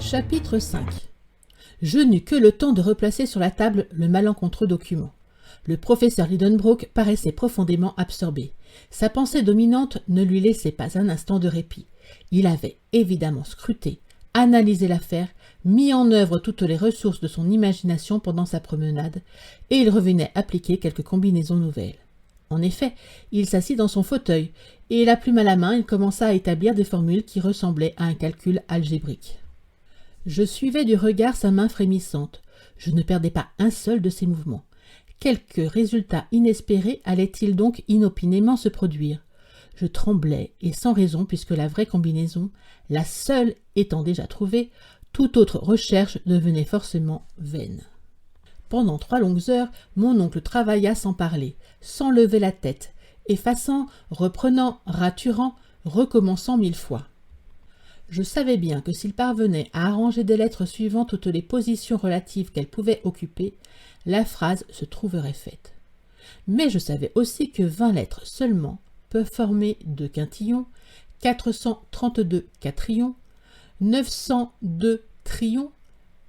Chapitre 5. Je n'eus que le temps de replacer sur la table le malencontreux document. Le professeur Lidenbrock paraissait profondément absorbé. Sa pensée dominante ne lui laissait pas un instant de répit. Il avait évidemment scruté, analysé l'affaire, mis en œuvre toutes les ressources de son imagination pendant sa promenade, et il revenait appliquer quelques combinaisons nouvelles. En effet, il s'assit dans son fauteuil, et la plume à la main, il commença à établir des formules qui ressemblaient à un calcul algébrique. Je suivais du regard sa main frémissante. Je ne perdais pas un seul de ses mouvements. Quelques résultats inespérés allaient-ils donc inopinément se produire? Je tremblais, et sans raison, puisque la vraie combinaison, la seule étant déjà trouvée, toute autre recherche devenait forcément vaine. Pendant 3 longues heures, mon oncle travailla sans parler, sans lever la tête, effaçant, reprenant, raturant, recommençant 1000 fois. Je savais bien que s'il parvenait à arranger des lettres suivant toutes les positions relatives qu'elles pouvaient occuper, la phrase se trouverait faite. Mais je savais aussi que 20 lettres seulement peuvent former 2 quintillons, 432 quatrions, 902 trions,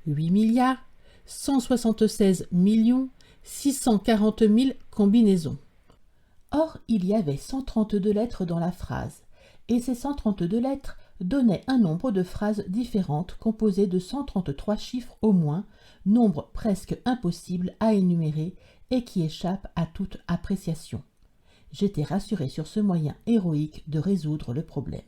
8 milliards, 176 millions, 640 000 combinaisons. Or, il y avait 132 lettres dans la phrase, et ces 132 lettres donnaient un nombre de phrases différentes composées de 133 chiffres au moins, nombre presque impossible à énumérer et qui échappe à toute appréciation. J'étais rassuré sur ce moyen héroïque de résoudre le problème.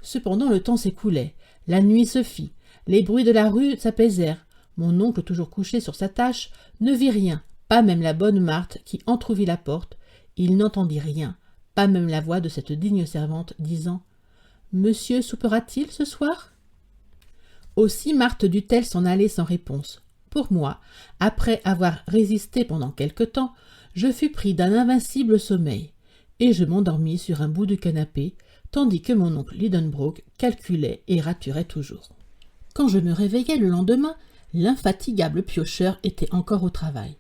Cependant, le temps s'écoulait, la nuit se fit, les bruits de la rue s'apaisèrent. Mon oncle, toujours couché sur sa tâche, ne vit rien, pas même la bonne Marthe qui entr'ouvrit la porte. Il n'entendit rien, pas même la voix de cette digne servante disant « Monsieur soupera-t-il ce soir ?» Aussi Marthe dut-elle s'en aller sans réponse. Pour moi, après avoir résisté pendant quelque temps, je fus pris d'un invincible sommeil, et je m'endormis sur un bout du canapé, tandis que mon oncle Lidenbrock calculait et raturait toujours. Quand je me réveillai le lendemain, l'infatigable piocheur était encore au travail.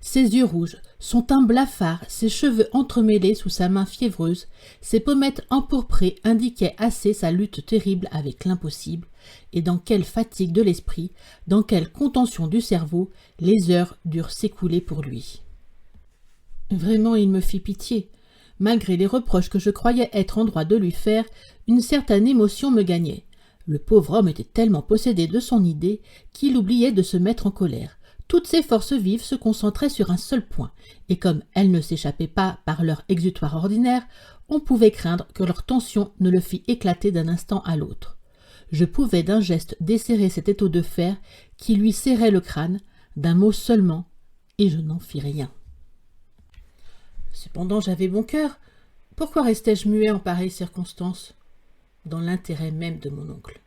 Ses yeux rouges, son teint blafard, ses cheveux entremêlés sous sa main fiévreuse, ses pommettes empourprées indiquaient assez sa lutte terrible avec l'impossible, et dans quelle fatigue de l'esprit, dans quelle contention du cerveau, les heures durent s'écouler pour lui. Vraiment, il me fit pitié. Malgré les reproches que je croyais être en droit de lui faire, une certaine émotion me gagnait. Le pauvre homme était tellement possédé de son idée qu'il oubliait de se mettre en colère. Toutes ses forces vives se concentraient sur un seul point, et comme elles ne s'échappaient pas par leur exutoire ordinaire, on pouvait craindre que leur tension ne le fît éclater d'un instant à l'autre. Je pouvais d'un geste desserrer cet étau de fer qui lui serrait le crâne, d'un mot seulement, et je n'en fis rien. Cependant j'avais bon cœur. Pourquoi restais-je muet en pareille circonstance? Dans l'intérêt même de mon oncle.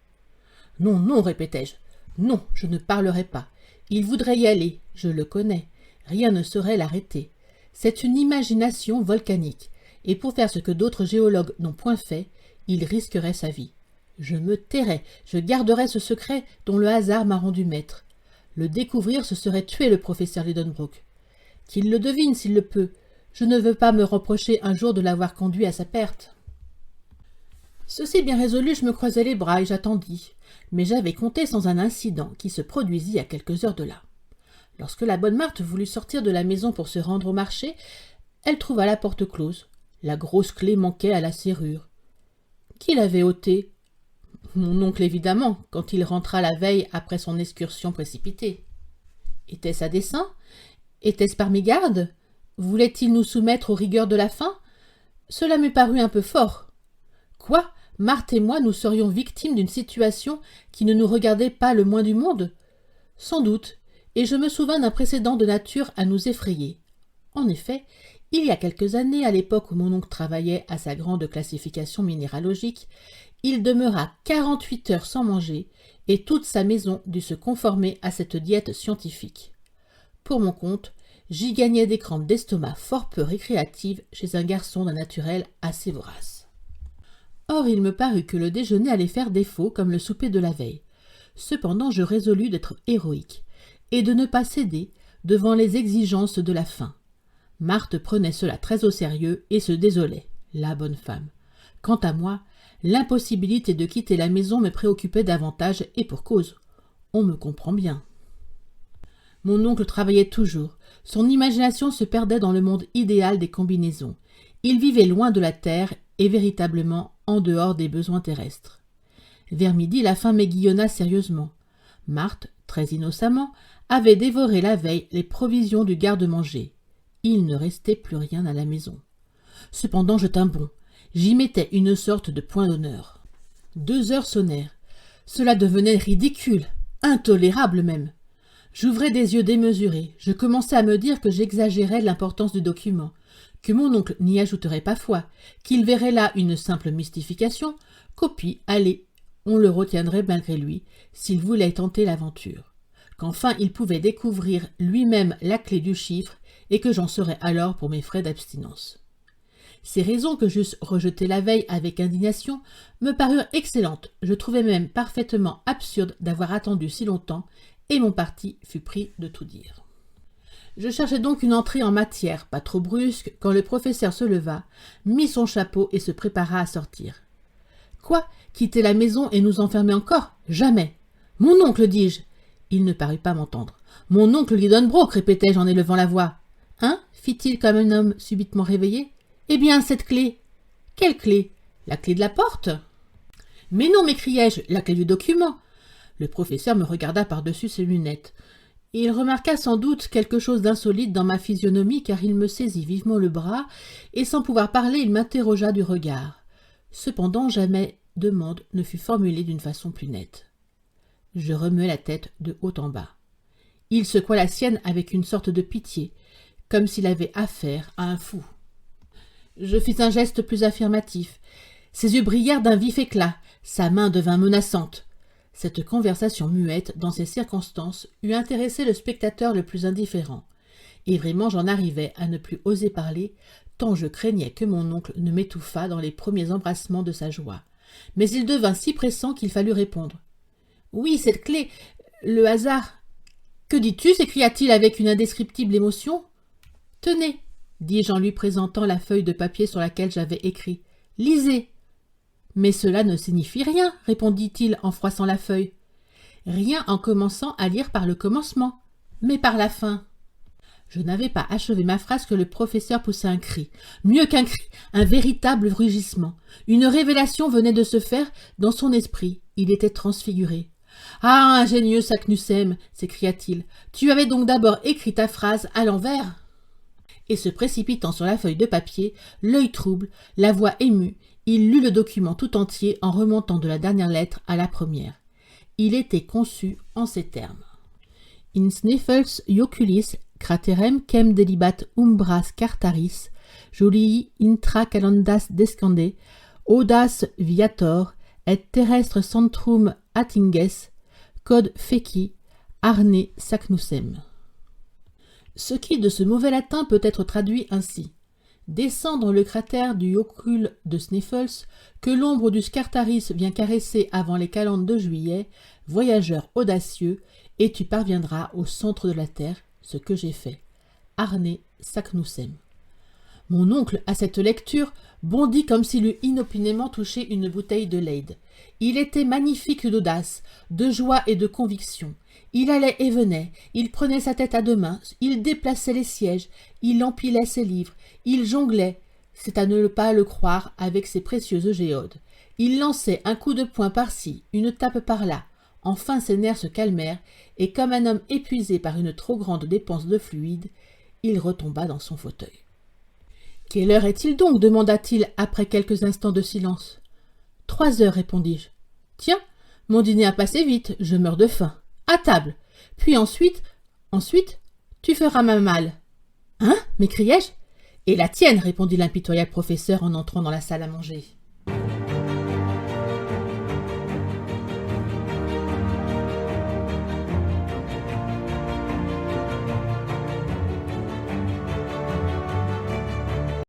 Non, non, répétai-je. Non, je ne parlerai pas. Il voudrait y aller, je le connais. Rien ne saurait l'arrêter. C'est une imagination volcanique, et pour faire ce que d'autres géologues n'ont point fait, il risquerait sa vie. Je me tairais, je garderais ce secret dont le hasard m'a rendu maître. Le découvrir, ce serait tuer le professeur Lidenbrock. Qu'il le devine s'il le peut. Je ne veux pas me reprocher un jour de l'avoir conduit à sa perte. Ceci bien résolu, je me croisai les bras et j'attendis, mais j'avais compté sans un incident qui se produisit à quelques heures de là. Lorsque la bonne Marthe voulut sortir de la maison pour se rendre au marché, elle trouva la porte close. La grosse clé manquait à la serrure. Qui l'avait ôtée? Mon oncle, évidemment, quand il rentra la veille après son excursion précipitée. Était-ce à dessein? Était-ce par mégarde? Voulait-il nous soumettre aux rigueurs de la faim? Cela m'eût paru un peu fort. Quoi? Marthe et moi, nous serions victimes d'une situation qui ne nous regardait pas le moins du monde? Sans doute, et je me souvins d'un précédent de nature à nous effrayer. En effet, il y a quelques années, à l'époque où mon oncle travaillait à sa grande classification minéralogique, il demeura 48 heures sans manger, et toute sa maison dut se conformer à cette diète scientifique. Pour mon compte, j'y gagnais des crampes d'estomac fort peu récréatives chez un garçon d'un naturel assez vorace. Or, il me parut que le déjeuner allait faire défaut comme le souper de la veille. Cependant, je résolus d'être héroïque et de ne pas céder devant les exigences de la faim. Marthe prenait cela très au sérieux et se désolait, la bonne femme. Quant à moi, l'impossibilité de quitter la maison me préoccupait davantage, et pour cause. On me comprend bien. Mon oncle travaillait toujours. Son imagination se perdait dans le monde idéal des combinaisons. Il vivait loin de la terre et véritablement en dehors des besoins terrestres. Vers midi, la faim m'aiguillonna sérieusement. Marthe, très innocemment, avait dévoré la veille les provisions du garde-manger. Il ne restait plus rien à la maison. Cependant, je tins bon. J'y mettais une sorte de point d'honneur. 2 heures sonnèrent. Cela devenait ridicule, intolérable même. J'ouvrais des yeux démesurés. Je commençais à me dire que j'exagérais l'importance du document, que mon oncle n'y ajouterait pas foi, qu'il verrait là une simple mystification, qu'au allez, on le retiendrait malgré lui, s'il voulait tenter l'aventure, qu'enfin il pouvait découvrir lui-même la clé du chiffre et que j'en serais alors pour mes frais d'abstinence. Ces raisons que j'eusse rejetées la veille avec indignation me parurent excellentes. Je trouvais même parfaitement absurde d'avoir attendu si longtemps, et mon parti fut pris de tout dire. Je cherchais donc une entrée en matière, pas trop brusque, quand le professeur se leva, mit son chapeau et se prépara à sortir. « Quoi? Quitter la maison et nous enfermer encore? Jamais! Mon oncle, dis-je! » Il ne parut pas m'entendre. « Mon oncle Lidenbrock, répétai-je en élevant la voix. Hein? Fit-il comme un homme subitement réveillé. Eh bien, cette clé. Quelle clé? La clé de la porte? Mais non, m'écriai-je, la clé du document. Le professeur me regarda par-dessus ses lunettes. Il remarqua sans doute quelque chose d'insolite dans ma physionomie, car il me saisit vivement le bras, et sans pouvoir parler, il m'interrogea du regard. Cependant, jamais demande ne fut formulée d'une façon plus nette. Je remuai la tête de haut en bas. Il secoua la sienne avec une sorte de pitié, comme s'il avait affaire à un fou. Je fis un geste plus affirmatif. Ses yeux brillèrent d'un vif éclat, sa main devint menaçante. Cette conversation muette, dans ces circonstances, eût intéressé le spectateur le plus indifférent. Et vraiment j'en arrivais à ne plus oser parler, tant je craignais que mon oncle ne m'étouffât dans les premiers embrassements de sa joie. Mais il devint si pressant qu'il fallut répondre. « Oui, cette clé, le hasard. »« Que dis-tu » s'écria-t-il avec une indescriptible émotion. « Tenez, » dis-je en lui présentant la feuille de papier sur laquelle j'avais écrit. « Lisez. » « Mais cela ne signifie rien, répondit-il en froissant la feuille. Rien en commençant à lire par le commencement, mais par la fin. Je n'avais pas achevé ma phrase que le professeur poussa un cri. Mieux qu'un cri, un véritable rugissement. Une révélation venait de se faire dans son esprit. Il était transfiguré. « Ah, ingénieux Saknussemm » s'écria-t-il. « Tu avais donc d'abord écrit ta phrase à l'envers ?» Et se précipitant sur la feuille de papier, l'œil trouble, la voix émue, il lut le document tout entier en remontant de la dernière lettre à la première. Il était conçu en ces termes. « In Sneffels Ioculis craterem quem delibat umbras cartaris, Julii intra calendas descende, audas viator, et terrestre centrum attinges, cod feci, arne Saknussemm. » Ce qui de ce mauvais latin peut être traduit ainsi. Descendre le cratère du Yocul de Sneffels, que l'ombre du Scartaris vient caresser avant les calendes de juillet, voyageur audacieux, et tu parviendras au centre de la terre, ce que j'ai fait. Arne Saknussemm. Mon oncle, à cette lecture, bondit comme s'il eût inopinément touché une bouteille de Leyde. Il était magnifique d'audace, de joie et de conviction. Il allait et venait, il prenait sa tête à deux mains, il déplaçait les sièges, il empilait ses livres, il jonglait, c'est à ne pas le croire, avec ses précieuses géodes. Il lançait un coup de poing par-ci, une tape par-là. Enfin ses nerfs se calmèrent, et comme un homme épuisé par une trop grande dépense de fluide, il retomba dans son fauteuil. « Quelle heure est-il donc » demanda-t-il après quelques instants de silence. « 3 heures, répondis-je. « Tiens, mon dîner a passé vite, je meurs de faim. À table. Puis ensuite, tu feras ma malle. »« Hein » m'écriai-je. « Et la tienne, répondit l'impitoyable professeur en entrant dans la salle à manger.